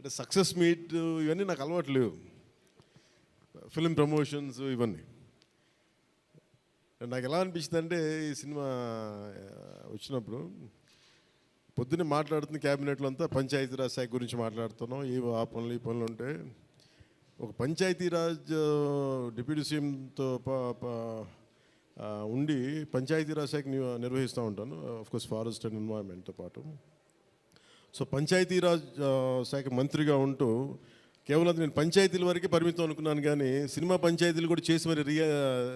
అంటే success meet ఇవన్నీ నాకు అలవాటు లేవు, ఫిల్మ్ ప్రమోషన్స్ ఇవన్నీ. నాకు ఎలా అనిపించింది అంటే ఈ సినిమా వచ్చినప్పుడు పొద్దున్నే మాట్లాడుతున్న క్యాబినెట్లో అంతా పంచాయతీరాజ్ శాఖ గురించి మాట్లాడుతున్నాం, ఆ పనులు ఈ పనులు ఉంటే ఒక పంచాయతీరాజ్ డిప్యూటీ సీఎంతో ఉండి పంచాయతీరాజ్ శాఖ నిర్వహిస్తూ ఉంటాను, ఆఫ్కోర్స్ ఫారెస్ట్ అండ్ ఎన్వైరన్మెంట్తో పాటు. సో పంచాయతీరాజ్ శాఖ మంత్రిగా ఉంటూ కేవలం నేను పంచాయతీల వరకే పరిమితం అనుకున్నాను, కానీ సినిమా పంచాయతీలు కూడా చేసి మరి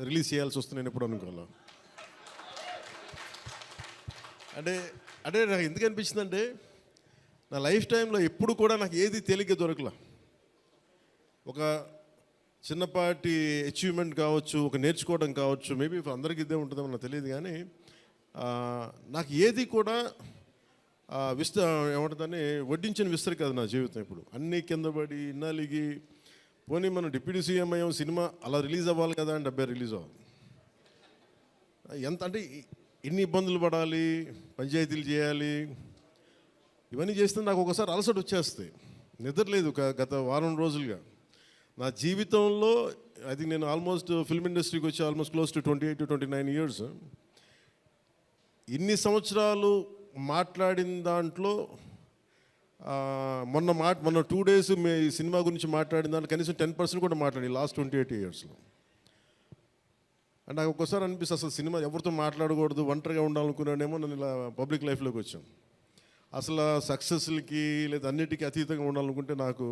రిలీజ్ చేయాల్సి వస్తుంది నేను ఎప్పుడు అనుకోవాలి. అంటే అంటే నాకు ఎందుకు అనిపించిందంటే నా లైఫ్ టైంలో ఎప్పుడు కూడా నాకు ఏది తేలిగ్గా దొరకలా. ఒక చిన్నపాటి అచీవ్మెంట్ కావచ్చు, ఒక నేర్చుకోవడం కావచ్చు, మేబీ అందరికీ ఇదే ఉంటుందేమో నాకు తెలియదు, కానీ నాకు ఏది కూడా ఏమంటుందని వడ్డించిన విస్తరి కాదు నా జీవితం. ఇప్పుడు అన్నీ కింద పడి ఇన్నాళ్ళకి పోనీ మనం డిప్యూటీ సీఎం అయ్యాం, సినిమా అలా రిలీజ్ అవ్వాలి కదా అని 70 రిలీజ్ అవ్వాలి. ఎంత అంటే ఎన్ని ఇబ్బందులు పడాలి, పంచాయతీలు చేయాలి, ఇవన్నీ చేస్తే నాకు ఒకసారి అలసట వచ్చేస్తాయి, నిద్ర లేదు గత వారం రోజులుగా. నా జీవితంలో అది నేను ఆల్మోస్ట్ ఫిల్మ్ ఇండస్ట్రీకి వచ్చి almost close to 28 to 29 years. ఇన్ని సంవత్సరాలు మాట్లాడిన దాంట్లో మొన్న 2 days ఈ సినిమా గురించి మాట్లాడిన దాంట్లో కనీసం 10% కూడా మాట్లాడి లాస్ట్ 28 yearsలో. అండ్ నాకు ఒక్కసారి అనిపిస్తుంది అసలు సినిమా ఎవరితో మాట్లాడకూడదు, ఒంటరిగా ఉండాలనుకున్నాడేమో. నేను ఇలా పబ్లిక్ లైఫ్లోకి వచ్చాను. అసలు సక్సెస్లకి లేదా అన్నిటికీ అతీతంగా ఉండాలనుకుంటే నాకు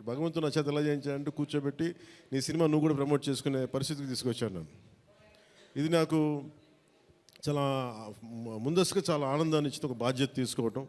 భగవంతుడు నా చేత ఎలా చేయించాడంటే కూర్చోబెట్టి నీ సినిమా నువ్వు కూడా ప్రమోట్ చేసుకునే పరిస్థితికి తీసుకొచ్చాను నేను. ఇది నాకు చాలా ముందస్తుగా చాలా ఆనందాన్ని ఇచ్చింది, ఒక బాధ్యత తీసుకోవటం.